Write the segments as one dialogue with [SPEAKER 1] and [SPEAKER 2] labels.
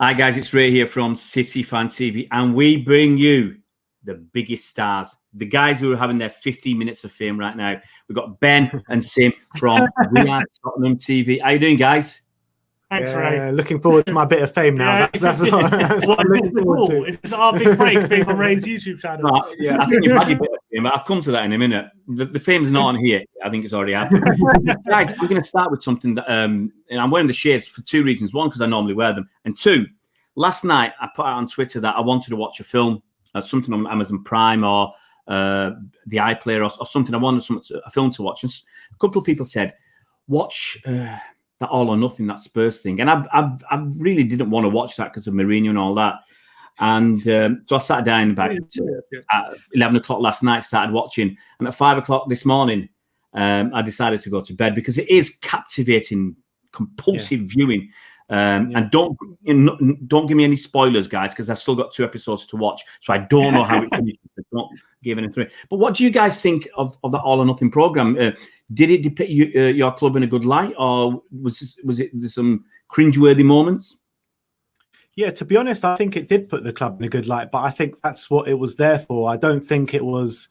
[SPEAKER 1] Hi guys, it's Ray here from City Fan TV, and we bring you the biggest stars, the guys who are having their 15 minutes of fame right now. We've got Ben and Sim from WeareTottenhamTV. How you doing, guys?
[SPEAKER 2] Thanks, Ray.
[SPEAKER 3] Looking forward to my bit of fame now. That's what I'm looking forward to.
[SPEAKER 2] It's our big break being on Ray's YouTube channel.
[SPEAKER 1] I think you've had your bit of fame, but I'll come to that in a minute. The fame's not on here. I think it's already happened. Guys, we're going to start with something that, and I'm wearing the shades for two reasons. One, because I normally wear them. And two, last night I put out on Twitter that I wanted to watch a film, something on Amazon Prime or the iPlayer or something. I wanted a film to watch. And a couple of people said, watch... that All or Nothing, that Spurs thing. And I really didn't want to watch that because of Mourinho and all that. And so I sat down about at 11 o'clock last night, started watching. And at 5 o'clock this morning, I decided to go to bed because it is captivating, compulsive viewing. And don't give me any spoilers, guys, because I've still got 2 episodes to watch. So I don't know how it finishes. Don't give anything. But what do you guys think of the All or Nothing program? Did it depict your club in a good light, or was it some cringeworthy moments?
[SPEAKER 3] Yeah, to be honest, I think it did put the club in a good light, but I think that's what it was there for. I don't think it was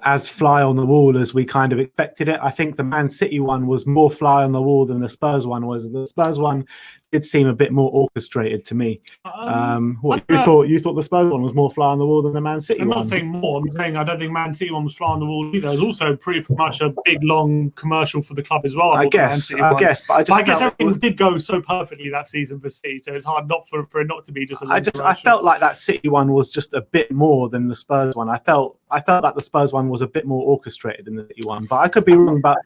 [SPEAKER 3] as fly on the wall as we kind of expected it. I think the Man City one was more fly on the wall than the Spurs one was. The Spurs one did seem a bit more orchestrated to me. What you thought the Spurs one was more fly on the wall than the Man City one?
[SPEAKER 2] I'm not saying more. I'm saying I don't think Man City one was fly on the wall either. It was also pretty much a big, long commercial for the club as well.
[SPEAKER 3] I guess, but I guess
[SPEAKER 2] everything did go so perfectly that season for City, so it's hard not for it not to be just.
[SPEAKER 3] I felt like that City one was just a bit more than the Spurs one. I felt like the Spurs one was a bit more orchestrated than the City one, but I could be wrong. But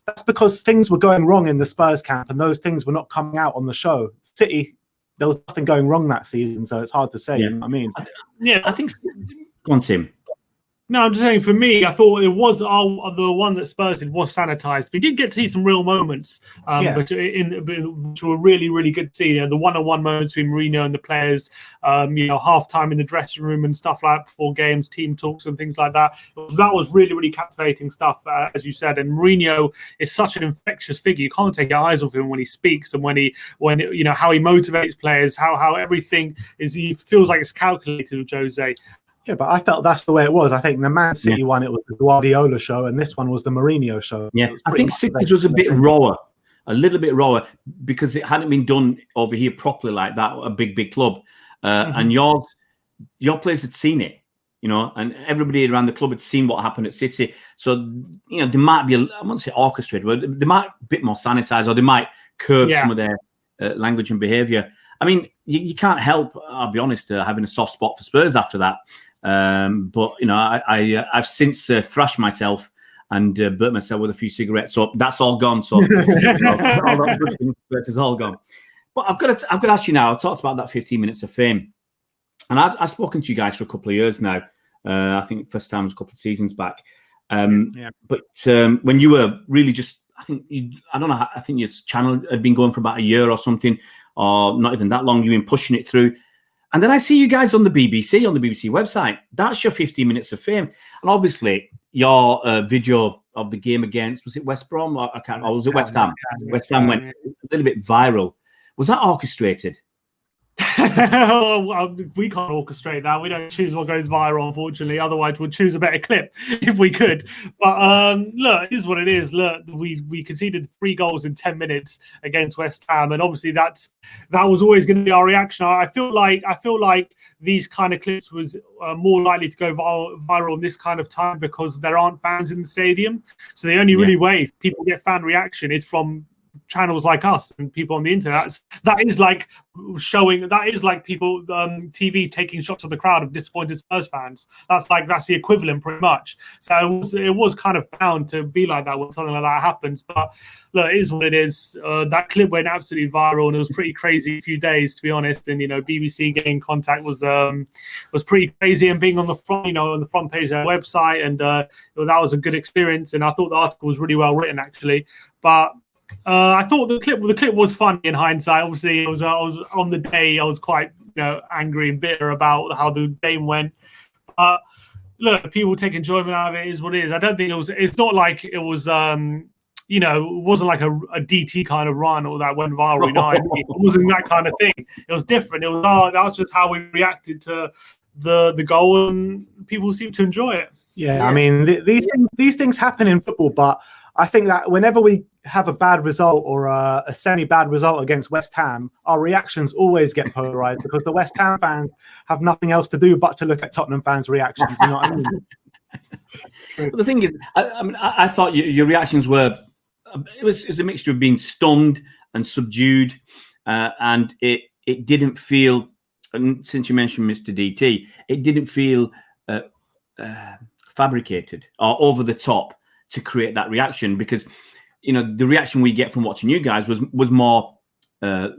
[SPEAKER 3] that's because things were going wrong in the Spurs camp, and those things were not coming out on the show. City, there was nothing going wrong that season, so it's hard to say. You know what I mean?
[SPEAKER 1] I think. Go on, Tim.
[SPEAKER 2] No, I'm just saying, for me, I thought it was the one that Spurs did was sanitized. We did get to see some real moments, which were really, really good to see. You know, the one-on-one moments between Mourinho and the players, half-time in the dressing room and stuff like that before games, team talks and things like that. That was really, really captivating stuff, as you said. And Mourinho is such an infectious figure. You can't take your eyes off him when he speaks and when how he motivates players, how everything is. He feels like it's calculated with Jose.
[SPEAKER 3] Yeah, but I felt that's the way it was. I think the Man City one, it was the Guardiola show, and this one was the Mourinho show.
[SPEAKER 1] Yeah, I think City's was a bit rawer, a little bit rawer, because it hadn't been done over here properly like that, a big club. And your players had seen it, and everybody around the club had seen what happened at City. So, there might be, I won't say orchestrated, but they might be a bit more sanitized, or they might curb some of their language and behaviour. I mean, you can't help, I'll be honest, having a soft spot for Spurs after that. But I've since thrashed myself and burnt myself with a few cigarettes, so that's all gone. So all that good thing is all gone. But I've got to ask you now. I talked about that 15 minutes of fame, and I've spoken to you guys for a couple of years now. I think the first time was a couple of seasons back. But when you were really just, I think your channel had been going for about a year or something, or not even that long. You've been pushing it through. And then I see you guys on the BBC website. That's your 15 minutes of fame. And obviously, your video of the game against, was it West Brom? Or was it West Ham? West Ham went a little bit viral. Was that orchestrated?
[SPEAKER 2] We can't orchestrate that. We don't choose what goes viral, unfortunately. Otherwise, we'd choose a better clip if we could. But look, it is what it is. Look, we conceded 3 goals in 10 minutes against West Ham, and obviously that was always going to be our reaction. I feel like these kind of clips was more likely to go viral in this kind of time because there aren't fans in the stadium. So the only really way people get fan reaction is from channels like us and people on the internet. That is like people TV taking shots of the crowd of disappointed Spurs fans. That's the equivalent pretty much. So it was kind of bound to be like that when something like that happens. But look, it is what it is. That clip went absolutely viral, and it was pretty crazy a few days, to be honest. And BBC getting contact was pretty crazy, and being on the front, on the front page of their website, and that was a good experience. And I thought the article was really well written, actually. But I thought the clip was funny in hindsight. Obviously, I was on the day. I was quite angry and bitter about how the game went. Look, people take enjoyment out of it. Is what it is. I don't think it was. It's not like it was. it wasn't like a DT kind of run or that went viral. It wasn't that kind of thing. It was different. It was that was just how we reacted to the goal, and people seem to enjoy it.
[SPEAKER 3] Yeah, I mean, these things happen in football, but I think that whenever we have a bad result or a semi-bad result against West Ham, our reactions always get polarized because the West Ham fans have nothing else to do but to look at Tottenham fans' reactions. You know what I mean?
[SPEAKER 2] It's true.
[SPEAKER 1] But the thing is, I thought your reactions were it was a mixture of being stunned and subdued, and it didn't feel. And since you mentioned Mr. DT, it didn't feel fabricated or over the top to create that reaction, because the reaction we get from watching you guys was more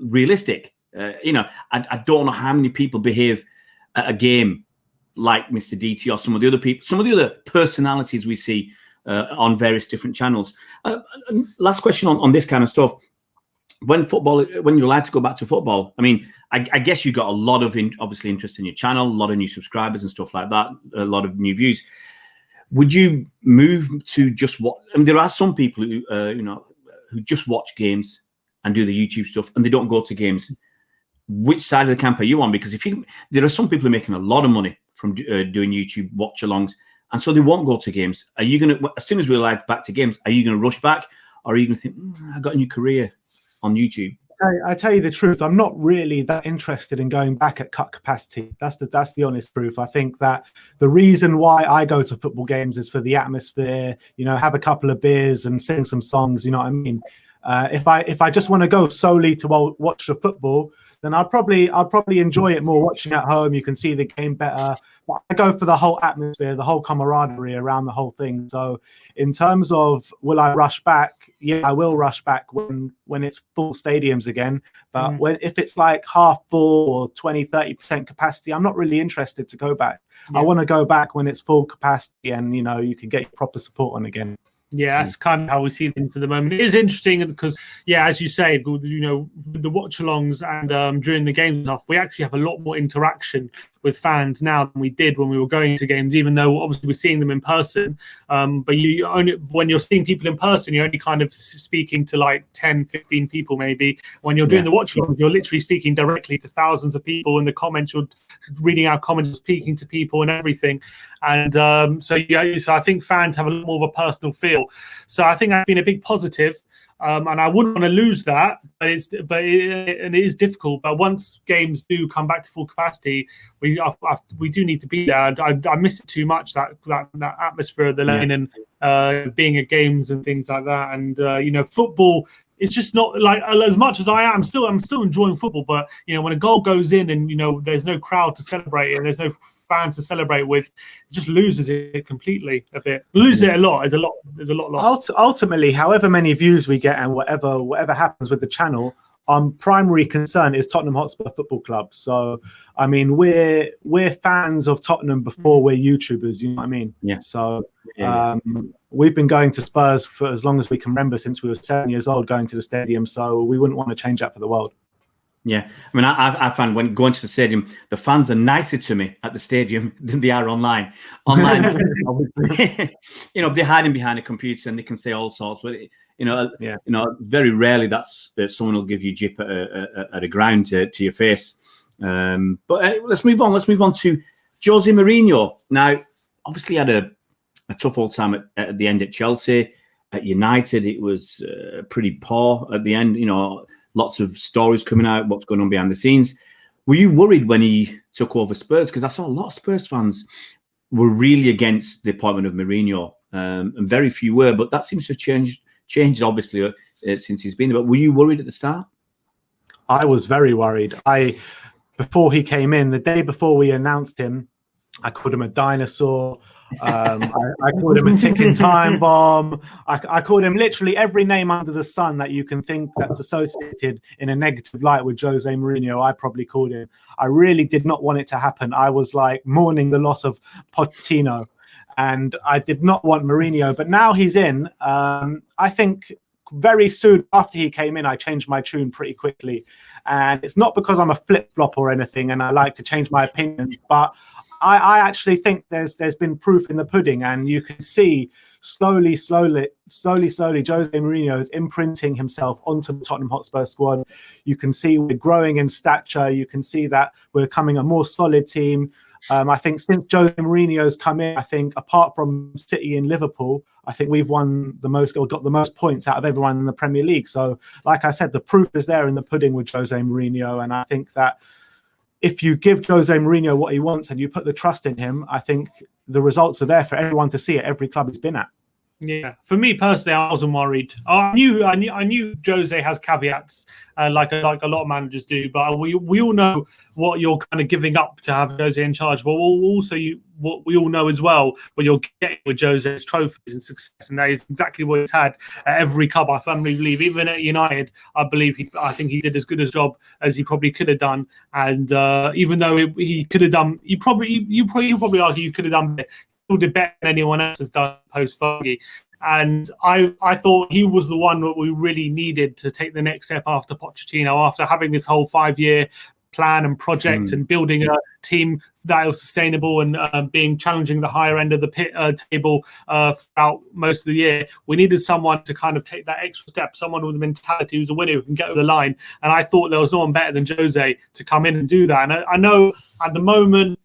[SPEAKER 1] realistic. I don't know how many people behave at a game like Mr. DT or some of the other people, some of the other personalities we see on various different channels. Last question on this kind of stuff. When you're allowed to go back to football, I mean, I guess you got a lot of obviously interest in your channel, a lot of new subscribers and stuff like that, a lot of new views. Would you move to just what? I mean, there are some people who who just watch games and do the YouTube stuff, and they don't go to games. Which side of the camp are you on? Because there are some people who are making a lot of money from doing YouTube watch-alongs, and so they won't go to games. Are you going to, as soon as we're allowed back to games, are you going to rush back, or are you going to think, I got a new career on YouTube?
[SPEAKER 3] I tell you the truth, I'm not really that interested in going back at cut capacity. That's the honest truth. I think that the reason why I go to football games is for the atmosphere, have a couple of beers and sing some songs, you know what I mean? If I just want to go solely to watch the football, then I'll probably enjoy it more watching at home. You can see the game better. But I go for the whole atmosphere, the whole camaraderie around the whole thing. So in terms of will I rush back? Yeah, I will rush back when it's full stadiums again. But if it's like half full or 20-30% capacity, I'm not really interested to go back. Yeah. I want to go back when it's full capacity and you can get your proper support on again.
[SPEAKER 2] Yeah, that's kind of how we see things at the moment. It is interesting because, as you say, with the watch-alongs and during the games and stuff, we actually have a lot more interaction with fans now than we did when we were going to games, even though obviously we're seeing them in person. But when you're seeing people in person, you're only kind of speaking to like 10, 15 people maybe. When you're doing the watch-along, you're literally speaking directly to thousands of people. In the comments, you're reading out comments, speaking to people and everything. And so I think fans have a lot more of a personal feel. So I think that's been a big positive. And I wouldn't want to lose that, but it is difficult. But once games do come back to full capacity, we do need to be there. I miss it too much, that atmosphere of the lane and being at games and things like that. And football, it's just not like, as much as I'm still enjoying football. But when a goal goes in and there's no crowd to celebrate and there's no fans to celebrate with, it just loses it completely a bit. Loses it a lot. There's a lot lost.
[SPEAKER 3] Ultimately, however many views we get and whatever happens with the channel, our primary concern is Tottenham Hotspur Football Club. So I mean, we're fans of Tottenham before we're YouTubers. You know what I mean?
[SPEAKER 1] Yeah.
[SPEAKER 3] So we've been going to Spurs for as long as we can remember, since we were 7 years old, going to the stadium. So we wouldn't want to change that for the world.
[SPEAKER 1] Yeah, I mean, I find when going to the stadium, the fans are nicer to me at the stadium than they are online. Online, obviously, they're hiding behind a computer and they can say all sorts. But very rarely that someone will give you jip at a ground to your face. But let's move on. Let's move on to Jose Mourinho. Now, obviously, had a tough old time at the end at Chelsea. At United, it was pretty poor at the end. Lots of stories coming out, what's going on behind the scenes. Were you worried when he took over Spurs? Because I saw a lot of Spurs fans were really against the appointment of Mourinho, and very few were. But that seems to have changed obviously, since he's been there. But were you worried at the start?
[SPEAKER 3] I was very worried. Before he came in, the day before we announced him, I called him a dinosaur. I called him a ticking time bomb. I called him literally every name under the sun that you can think that's associated in a negative light with Jose Mourinho. I probably called him. I really did not want it to happen. I was like mourning the loss of Pochettino, and I did not want Mourinho. But now he's in. I think very soon after he came in, I changed my tune pretty quickly. And it's not because I'm a flip-flop or anything and I like to change my opinions, but I actually think there's been proof in the pudding, and you can see slowly, Jose Mourinho is imprinting himself onto the Tottenham Hotspur squad. You can see we're growing in stature. You can see that we're becoming a more solid team. I think since Jose Mourinho's come in, I think apart from City and Liverpool, I think we've won the most or got the most points out of everyone in the Premier League. So, like I said, the proof is there in the pudding with Jose Mourinho. And I think that if you give Jose Mourinho what he wants and you put the trust in him, I think the results are there for everyone to see at every club he's been at.
[SPEAKER 2] Yeah, for me personally, I wasn't worried. I knew Jose has caveats, like a lot of managers do. But we all know what you're kind of giving up to have Jose in charge. But also, what we all know as well, what you're getting with Jose's trophies and success, and that is exactly what he's had at every club. I firmly believe, even at United, I think he did as good a job as he probably could have done. And even though he could have done, you probably argue you could have done better. Did better than anyone else has done post Fergie, and I thought he was the one that we really needed to take the next step after Pochettino, after having this whole 5-year plan and project and building a team that was sustainable and challenging the higher end of the table throughout most of the year. We needed someone to kind of take that extra step, someone with a mentality who's a winner who can get over the line, and I thought there was no one better than Jose to come in and do that. And I know at the moment,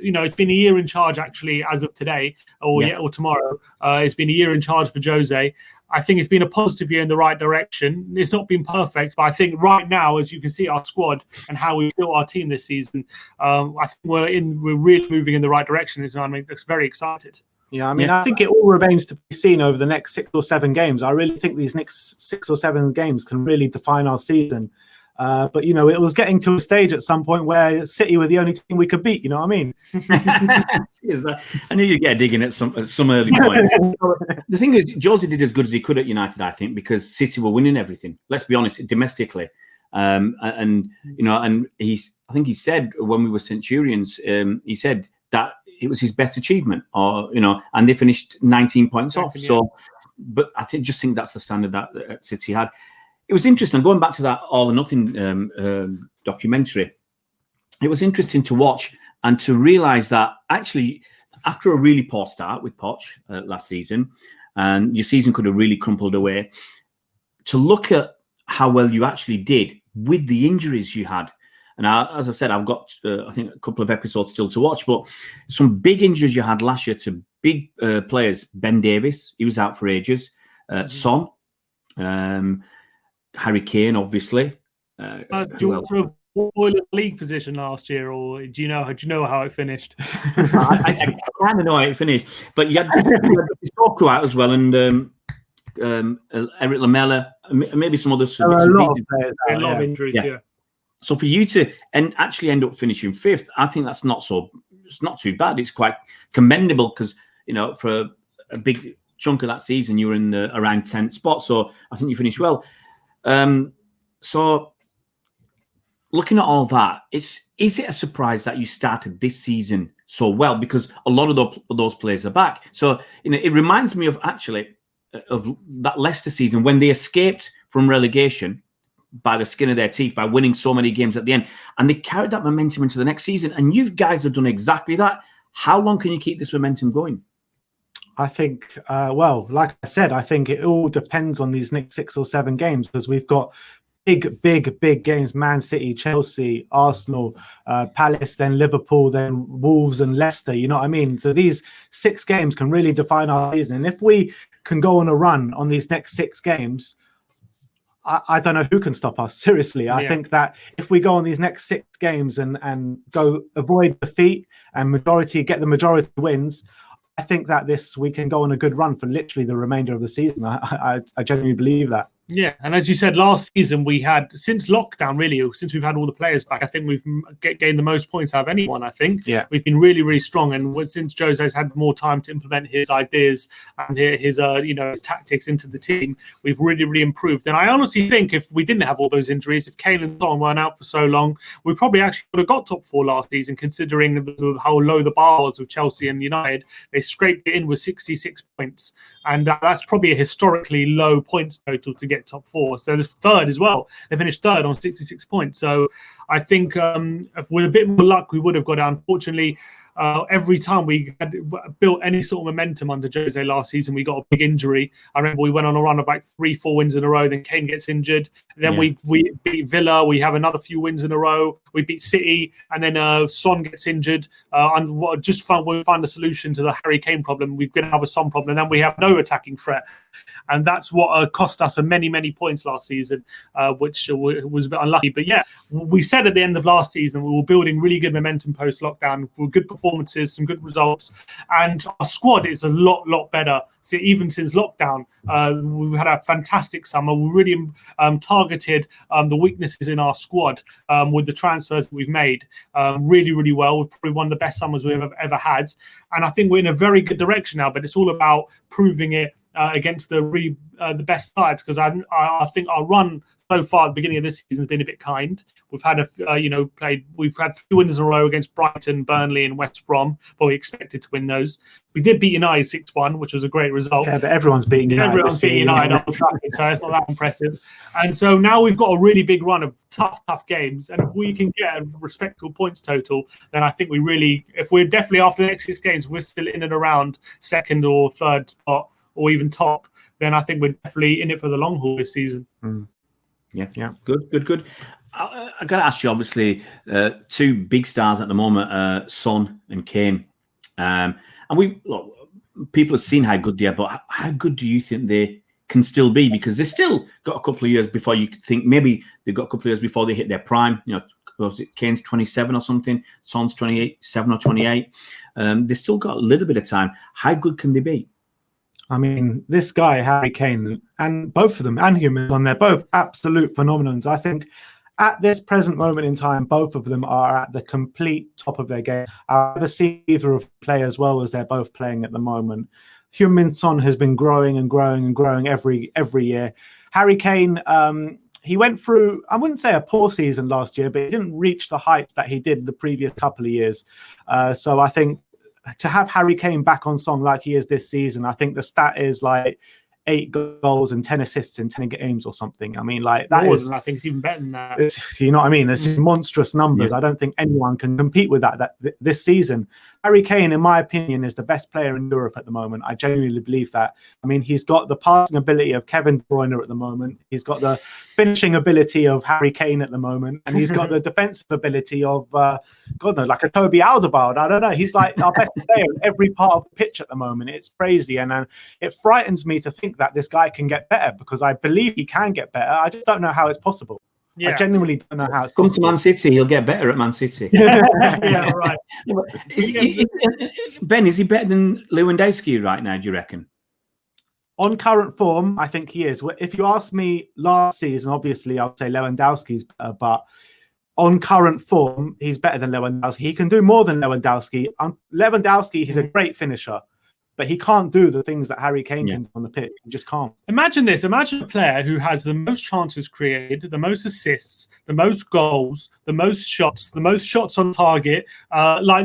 [SPEAKER 2] it's been a year in charge actually as of today or tomorrow. It's been a year in charge for Jose. I think it's been a positive year in the right direction. It's not been perfect, but I think right now, as you can see our squad and how we built our team this season, I think we're really moving in the right direction. I'm very excited.
[SPEAKER 3] Yeah, I think it all remains to be seen over the next 6 or 7 games. I really think these next 6 or 7 games can really define our season. But, it was getting to a stage at some point where City were the only team we could beat, you know what I mean?
[SPEAKER 1] I knew you'd get digging at some early point. The thing is, Jose did as good as he could at United, I think, because City were winning everything. Let's be honest, domestically. I think he said when we were Centurions, he said that it was his best achievement, and they finished 19 points off. So, but I just think that's the standard that City had. It was interesting, going back to that All or Nothing documentary, it was interesting to watch and to realise that actually, after a really poor start with Poch last season, and your season could have really crumpled away, to look at how well you actually did with the injuries you had. And as I said, I've got, I think, a couple of episodes still to watch, but some big injuries you had last year to big players. Ben Davies, he was out for ages. Son. Harry Kane, obviously.
[SPEAKER 2] Do you want to league position last year, or do you know how it finished?
[SPEAKER 1] I kind of know how it finished, but you had Sissoko out as well, and Eric Lamela, maybe some other
[SPEAKER 3] a lot
[SPEAKER 2] of injuries. Yeah.
[SPEAKER 1] So for you to actually end up finishing 5th, I think that's it's not too bad. It's quite commendable because for a big chunk of that season you were in the around 10th spot. So I think you finished well. So looking at all that, is it a surprise that you started this season so well? Because a lot of those players are back. So it reminds me of that Leicester season when they escaped from relegation by the skin of their teeth by winning so many games at the end, and they carried that momentum into the next season. And you guys have done exactly that. How long can you keep this momentum going?
[SPEAKER 3] I think, like I said, I think it all depends on these next 6 or 7 games because we've got big games: Man City, Chelsea, Arsenal, Palace, then Liverpool, then Wolves and Leicester. You know what I mean? So these 6 games can really define our season. And if we can go on a run on these next 6 games, I don't know who can stop us. Seriously, I think that if we go on these next 6 games and go avoid defeat and get the majority wins, I think that we can go on a good run for literally the remainder of the season. I genuinely believe that.
[SPEAKER 2] Yeah, and as you said, last season we had, since lockdown, really, since we've had all the players back, I think we've gained the most points out of anyone, I think.
[SPEAKER 3] Yeah.
[SPEAKER 2] We've been really, really strong, and since Jose's had more time to implement his ideas and his tactics into the team, we've really, really improved. And I honestly think if we didn't have all those injuries, if Kane and Son weren't out for so long, we probably actually would have got top 4 last season, considering how low the bar was with Chelsea and United. They scraped it in with 66 points, and that's probably a historically low points total to get top 4. So there's 3rd as well. They finished 3rd on 66 points. So I think if with a bit more luck, we would have got out. Unfortunately, every time we had built any sort of momentum under Jose last season, we got a big injury. I remember we went on a run of like 3-4 wins in a row. Then Kane gets injured. Then we beat Villa. We have another few wins in a row. We beat City, and then Son gets injured. And we find a solution to the Harry Kane problem. We're going to have a Son problem, and then we have no attacking threat. And that's what cost us many points last season, which was a bit unlucky. But yeah, we said at the end of last season we were building really good momentum post-lockdown with good performances, some good results, and our squad is a lot better. So even since lockdown, we've had a fantastic summer. We really targeted the weaknesses in our squad with the transfers that we've made really well. We've probably one of the best summers we've ever had, and I think we're in a very good direction now. But it's all about proving it against the best sides, because I think our run so far at the beginning of this season has been a bit kind. We've had we've had 3 wins in a row against Brighton, Burnley, and West Brom, but we expected to win those. We did beat United 6-1, which was a great result.
[SPEAKER 3] Yeah, but everyone's beating United.
[SPEAKER 2] Everyone's beating United on Trafford, so it's not that impressive. And so now we've got a really big run of tough games, and if we can get a respectable points total, then I think if we're definitely after the next 6 games, we're still in and around second or third spot, or even top, then I think we're definitely in it for the long haul this season.
[SPEAKER 1] Yeah. Good. I got to ask you, obviously, 2 big stars at the moment, Son and Kane. And people have seen how good they are, but how good do you think they can still be? Because they still got a couple of years before you think maybe they've got a couple of years before they hit their prime. Was it Kane's 27 or something? Son's 27 or 28. They still got a little bit of time. How good can they be?
[SPEAKER 3] I mean, this guy, Harry Kane, and both of them, and Human, they're both absolute phenomenons. I think at this present moment in time, both of them are at the complete top of their game. I've never seen either of them play as well as they're both playing at the moment. Heung-min Son has been growing every year. Harry Kane, he went through, I wouldn't say a poor season last year, but he didn't reach the heights that he did the previous couple of years. So I think to have Harry Kane back on song like he is this season, I think the stat is like 8 goals and 10 assists in 10 games or something. I mean, like that is,
[SPEAKER 2] I think it's even better than that.
[SPEAKER 3] You know what I mean? It's just monstrous numbers. Yeah. I don't think anyone can compete with that this season. Harry Kane, in my opinion, is the best player in Europe at the moment. I genuinely believe that. I mean, he's got the passing ability of Kevin De Bruyne at the moment. He's got the finishing ability of Harry Kane at the moment, and he's got the defensive ability of like a Toby Alderweireld. I don't know. He's like our best player in every part of the pitch at the moment. It's crazy, and it frightens me to think that this guy can get better, because I believe he can get better. I just don't know how it's possible. Yeah. I genuinely don't know how it's possible.
[SPEAKER 1] Come to Man City, he'll get better at Man City.
[SPEAKER 2] Yeah, right.
[SPEAKER 1] Ben, is he better than Lewandowski right now, do you reckon?
[SPEAKER 3] On current form, I think he is. If you ask me last season, obviously I would say Lewandowski's better, but on current form, he's better than Lewandowski. He can do more than Lewandowski. Lewandowski, he's a great finisher, but he can't do the things that Harry Kane can do on the pitch. He just can't.
[SPEAKER 2] Imagine this. Imagine a player who has the most chances created, the most assists, the most goals, the most shots on target.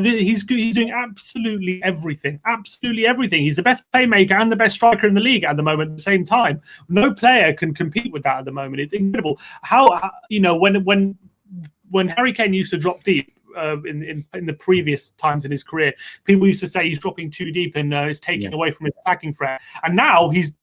[SPEAKER 2] He's doing absolutely everything. Absolutely everything. He's the best playmaker and the best striker in the league at the moment at the same time. No player can compete with that at the moment. It's incredible. How when Harry Kane used to drop deep, in the previous times in his career, people used to say he's dropping too deep and is taking away from his attacking threat. And now he's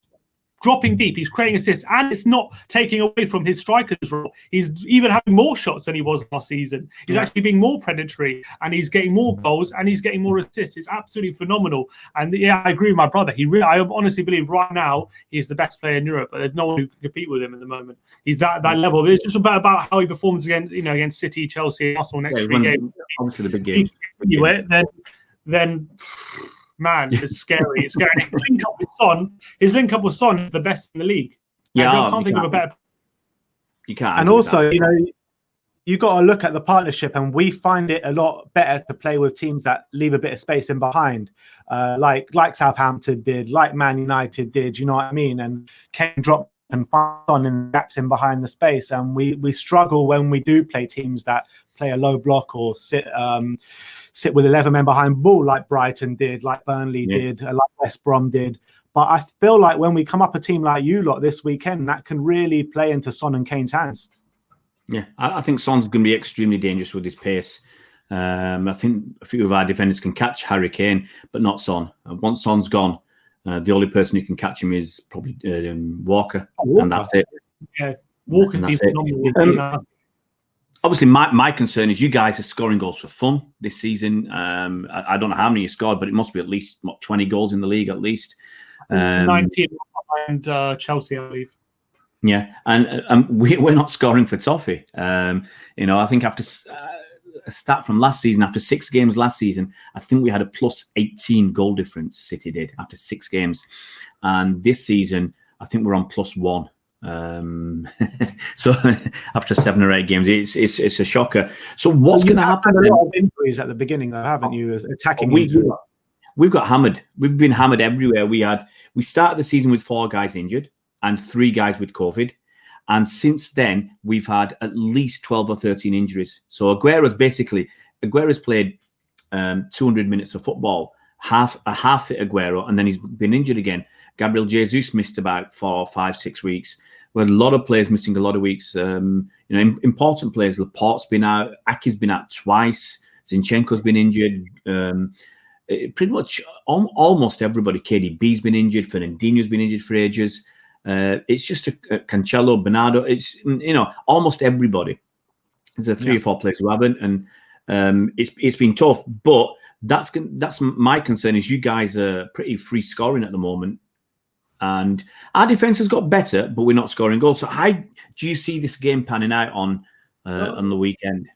[SPEAKER 2] dropping deep, he's creating assists, and it's not taking away from his striker's role. He's even having more shots than he was last season. He's actually being more predatory, and he's getting more goals, and he's getting more assists. It's absolutely phenomenal. And yeah, I agree with my brother. I honestly believe right now he's the best player in Europe, but there's no one who can compete with him at the moment. He's that level. It's just about how he performs against City, Chelsea, Arsenal next 3 games.
[SPEAKER 1] Obviously the big games.
[SPEAKER 2] Then man, it's scary. It's scary. His link up with Son is the best in the league. I can't think of a better.
[SPEAKER 1] You can't.
[SPEAKER 3] And also, you got to look at the partnership, and we find it a lot better to play with teams that leave a bit of space in behind, like Southampton did, like Man United did. You know what I mean? And Kane dropped and Son in gaps in behind the space, and we struggle when we do play teams that play a low block or sit with 11 men behind ball, like Brighton did, like Burnley did, like West Brom did. But I feel like when we come up a team like you lot this weekend, that can really play into Son and Kane's hands.
[SPEAKER 1] Yeah, I think Son's going to be extremely dangerous with his pace. I think a few of our defenders can catch Harry Kane, but not Son. Once Son's gone, the only person who can catch him is probably Walker, and that's it.
[SPEAKER 2] Yeah, Walker's been phenomenal.
[SPEAKER 1] Obviously, my concern is you guys are scoring goals for fun this season. I don't know how many you scored, but it must be at least 20 goals in the league at least.
[SPEAKER 2] 19 behind Chelsea, I believe.
[SPEAKER 1] Yeah, and we're not scoring for toffee. I think after a stat from last season, after 6 games last season, I think we had a plus 18 goal difference. City did after 6 games, and this season I think we're on plus 1. So after 7 or 8 games, it's a shocker. So what's going to happen?
[SPEAKER 3] A lot of injuries at the beginning, though, haven't you? Attacking
[SPEAKER 1] we've got hammered. We've been hammered everywhere. We started the season with 4 guys injured and 3 guys with COVID, and since then we've had at least 12 or 13 injuries. So Aguero's played 200 minutes of football, half fit Aguero, and then he's been injured again. Gabriel Jesus missed about 4, 5, 6 weeks. We had a lot of players missing a lot of weeks. Important players. Laporte's been out. Aki's been out twice. Zinchenko's been injured. Pretty much almost everybody. KDB's been injured. Fernandinho's been injured for ages. It's just Cancelo, Bernardo. It's almost everybody. There's 3 or 4 players who haven't, and it's been tough. But that's my concern. Is you guys are pretty free scoring at the moment. And our defence has got better, but we're not scoring goals. So how do you see this game panning out on the weekend?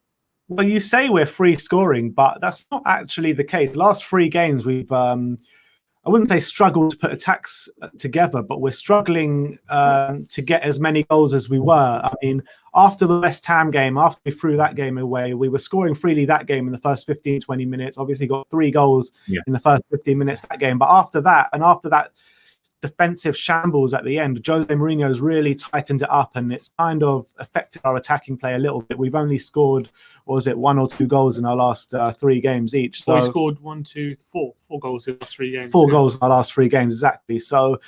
[SPEAKER 3] Well, you say we're free scoring, but that's not actually the case. The last 3 games, we've, I wouldn't say struggled to put attacks together, but we're struggling to get as many goals as we were. I mean, after the West Ham game, after we threw that game away, we were scoring freely that game in the first 15, 20 minutes. Obviously got 3 goals in the first 15 minutes of that game. But after that, defensive shambles at the end, Jose Mourinho's really tightened it up, and it's kind of affected our attacking play a little bit. We've only scored, 1 or 2 goals in our last 3 games each. So
[SPEAKER 2] we scored 1, 2, 4 goals in the last 3 games.
[SPEAKER 3] 4 goals in our last 3 games, exactly. So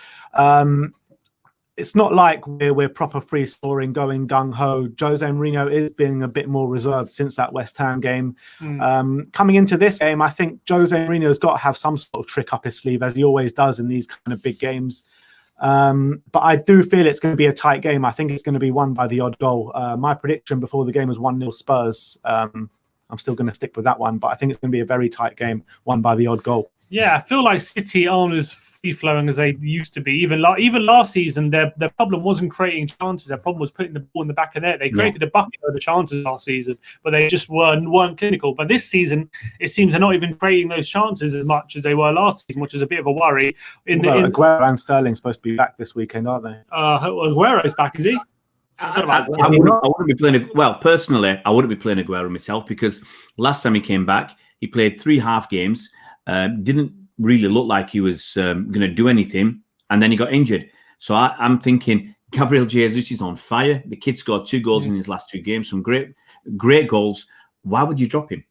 [SPEAKER 3] it's not like we're proper free scoring, going gung ho. Jose Mourinho is being a bit more reserved since that West Ham game. Coming into this game, I think Jose Mourinho's got to have some sort of trick up his sleeve, as he always does in these kind of big games. But I do feel it's going to be a tight game. I think it's going to be won by the odd goal. My prediction before the game was 1-0 Spurs. I'm still going to stick with that one, but I think it's going to be a very tight game, won by the odd goal.
[SPEAKER 2] Yeah, I feel like City aren't as free-flowing as they used to be. Even last season, their problem wasn't creating chances. Their problem was putting the ball in the back of net. They created a bucket of the chances last season, but they just weren't clinical. But this season, it seems they're not even creating those chances as much as they were last season, which is a bit of a worry.
[SPEAKER 3] Aguero and Sterling's supposed to be back this weekend, aren't they?
[SPEAKER 2] Aguero's back, is he?
[SPEAKER 1] I wouldn't be playing. Well, personally, I wouldn't be playing Aguero myself, because last time he came back, he played 3 half games. Didn't really look like he was going to do anything, and then he got injured. So I'm thinking Gabriel Jesus is on fire. The kid scored 2 goals in his last 2 games, some great goals. Why would you drop him?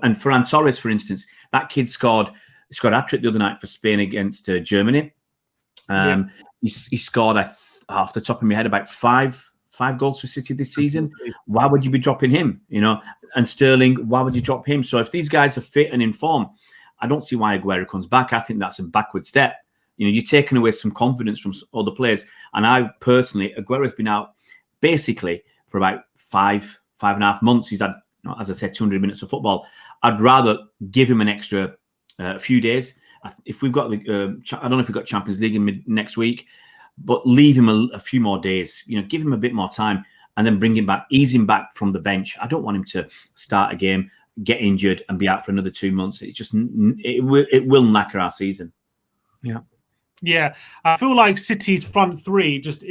[SPEAKER 1] And Ferran Torres, for instance, that kid scored a hat-trick the other night for Spain against Germany. He scored, off the top of my head, about 5 goals for City this season. Why would you be dropping him? And Sterling, why would you drop him? So if these guys are fit and in form, I don't see why Aguero comes back. I think that's a backward step. You're taking away some confidence from other players. And I personally, Aguero's been out basically for about 5.5 months. He's had, as I said, 200 minutes of football. I'd rather give him an extra few days. If we've got, I don't know if we've got Champions League next week, but leave him a few more days. Give him a bit more time, and then bring him back, ease him back from the bench. I don't want him to start a game, get injured, and be out for another 2 months. It will knacker our season.
[SPEAKER 2] Yeah. I feel like City's front 3 just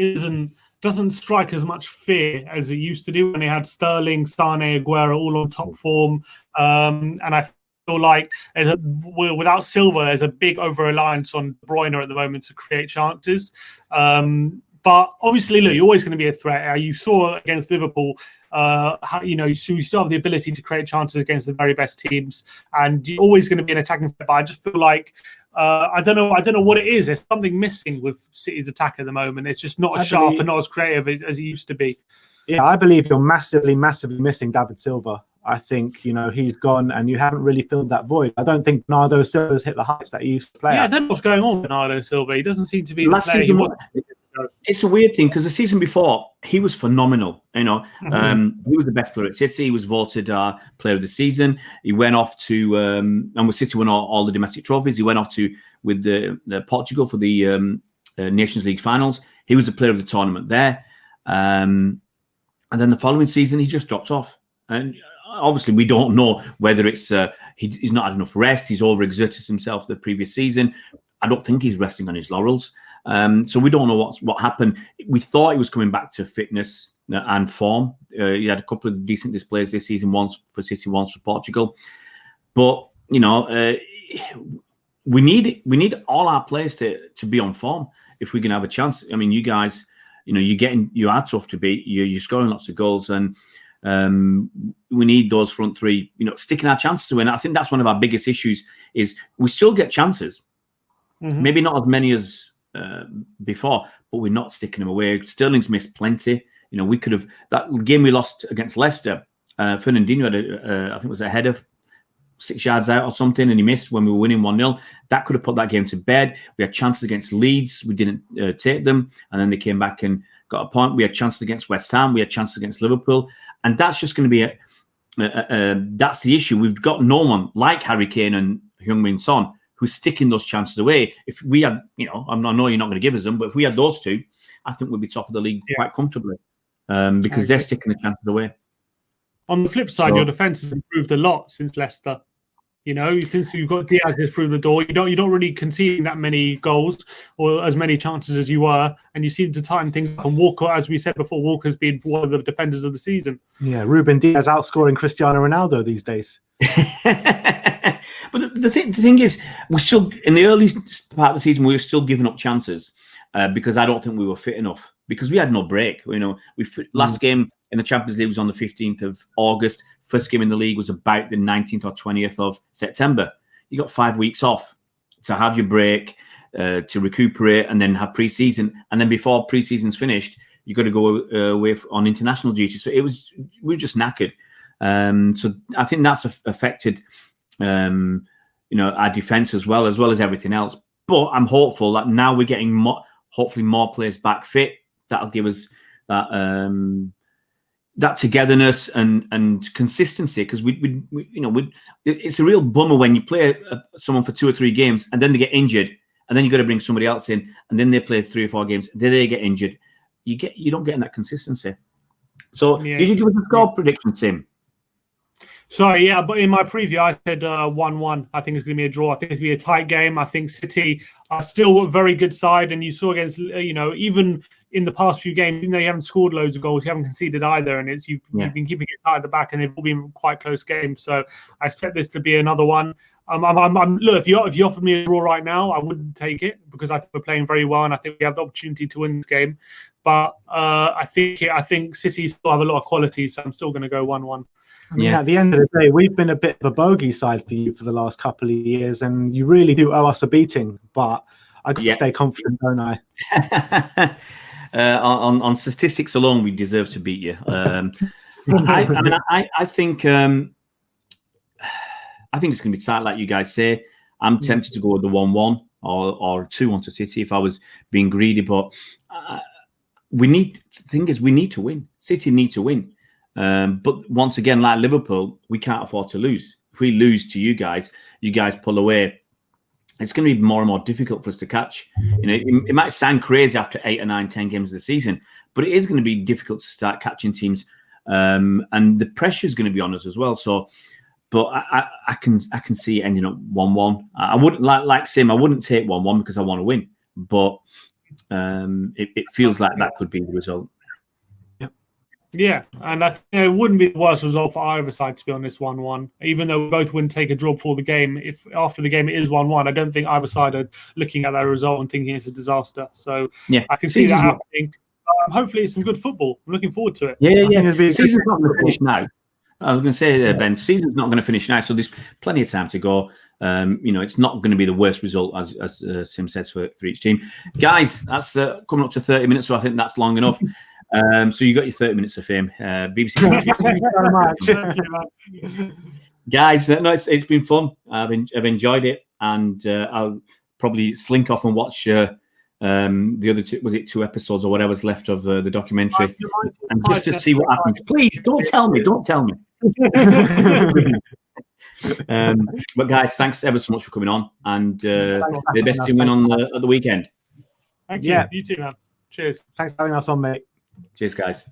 [SPEAKER 2] doesn't strike as much fear as it used to do when they had Sterling, Sane, Aguero all on top form. And I feel like without Silva, there's a big over-reliance on De Bruyne at the moment to create chances. But obviously, look, you're always going to be a threat. You saw against Liverpool, you still have the ability to create chances against the very best teams, and you're always going to be an attacking threat. But I just feel like I don't know what it is. There's something missing with City's attack at the moment. It's just not as sharp and not as creative as it used to be.
[SPEAKER 3] Yeah, I believe you're massively, massively missing David Silva. I think, he's gone and you haven't really filled that void. I don't think Bernardo Silva's hit the heights that he used to play
[SPEAKER 2] Yeah,
[SPEAKER 3] at.
[SPEAKER 2] I don't know what's going on with Bernardo Silva. He doesn't seem to be
[SPEAKER 1] Last
[SPEAKER 2] the player he
[SPEAKER 1] season,
[SPEAKER 2] was.
[SPEAKER 1] it's a weird thing because the season before he was phenomenal. He was the best player at City. He was voted player of the season. He went off to and with City won all the domestic trophies. He went off to with the Portugal for the Nations League finals. He was the player of the tournament there. And then the following season, he just dropped off. And obviously, we don't know whether it's he's not had enough rest. He's overexerted himself the previous season. I don't think he's resting on his laurels. So we don't know what happened. We thought he was coming back to fitness and form. He had a couple of decent displays this season, once for City, once for Portugal. But we need all our players to be on form if we can have a chance. I mean, you guys, you are tough to beat. You're scoring lots of goals, and we need those front three, sticking our chances to win. I think that's one of our biggest issues. Is we still get chances, maybe not as many as before, but we're not sticking them away. Sterling's missed plenty. We could have that game we lost against Leicester. Fernandinho had I think it was a header 6 yards out or something, and he missed when we were winning 1-0. That could have put that game to bed. We had chances against Leeds. We didn't take them, and then they came back and got a point. We had chances against West Ham. We had chances against Liverpool, and that's just going to be that's the issue. We've got no one like Harry Kane and Heung-min Son who's sticking those chances away. If we had, I know you're not going to give us them, but if we had those two, I think we'd be top of the league quite comfortably because they're sticking the chances away.
[SPEAKER 2] On the flip side, your defence has improved a lot since Leicester. Since you've got Diaz through the door, you're not really conceding that many goals or as many chances as you were, and you seem to tighten things up. And Walker, as we said before, Walker's been one of the defenders of the season.
[SPEAKER 3] Yeah, Ruben Diaz outscoring Cristiano Ronaldo these days.
[SPEAKER 1] But the thing is, we're still in the early part of the season. We were still giving up chances because I don't think we were fit enough because we had no break. Last game in the Champions League was on the 15th of August. First game in the league was about the 19th or 20th of September. You got 5 weeks off to have your break, to recuperate, and then have pre-season. And then before pre-season's finished, you got to go away on international duty. So we were just knackered. So I think that's affected, our defense as well as everything else. But I'm hopeful that now we're getting hopefully more players back fit. That'll give us that togetherness and consistency, because it's a real bummer when you play someone for 2 or 3 games and then they get injured, and then you got to bring somebody else in, and then they play 3 or 4 games, then they get injured. You don't get in that consistency. So did you give us a score prediction, Tim?
[SPEAKER 2] Sorry, yeah, but in my preview, I said 1-1. I think it's going to be a draw. I think it's going to be a tight game. I think City are still a very good side, and you saw against, even in the past few games, even though you haven't scored loads of goals, you haven't conceded either, and you've been keeping it tight at the back, and they've all been quite close games. So I expect this to be another one. Look, if you offered me a draw right now, I wouldn't take it because I think we're playing very well, and I think we have the opportunity to win this game. But I think City still have a lot of quality, so I'm still going to go 1-1.
[SPEAKER 3] I mean, at the end of the day, we've been a bit of a bogey side for you for the last couple of years, and you really do owe us a beating. But I got to stay confident, don't I?
[SPEAKER 1] On statistics alone, we deserve to beat you. I think it's going to be tight, like you guys say. I'm tempted to go with the 1-1 or 2-1 to City if I was being greedy, but we need to win. City need to win. But once again, like Liverpool, we can't afford to lose. If we lose to you guys pull away, it's going to be more and more difficult for us to catch. It might sound crazy after 8 or 9, 10 games of the season, but it is going to be difficult to start catching teams, and the pressure is going to be on us as well. So, but I can see it ending up 1-1. I wouldn't like Sim. I wouldn't take 1-1 because I want to win, but it feels like that could be the result.
[SPEAKER 2] Yeah, and I think it wouldn't be the worst result for either side, to be honest, 1-1. Even though we both wouldn't take a draw before the game, if after the game it is 1-1, I don't think either side are looking at that result and thinking it's a disaster. So I can see that happening. Hopefully it's some good football. I'm looking forward to it.
[SPEAKER 1] Yeah. Season's not going to finish now. I was going to say, Ben, season's not going to finish now, so there's plenty of time to go. It's not going to be the worst result, as Sim says, for each team. Guys, that's coming up to 30 minutes, so I think that's long enough. So you got your 30 minutes of fame. BBC.
[SPEAKER 3] Thank you so much.
[SPEAKER 2] Thank you, man.
[SPEAKER 1] Guys, no, it's been fun. I've enjoyed it, and I'll probably slink off and watch the other two, was it 2 episodes or whatever's left of the documentary, and just to see what happens. Please don't tell me. But guys, thanks ever so much for coming on, and the best team win on at the weekend.
[SPEAKER 2] Thank you.
[SPEAKER 3] Yeah.
[SPEAKER 2] You too, man. Cheers.
[SPEAKER 3] Thanks for having us on, mate.
[SPEAKER 1] Cheers, guys.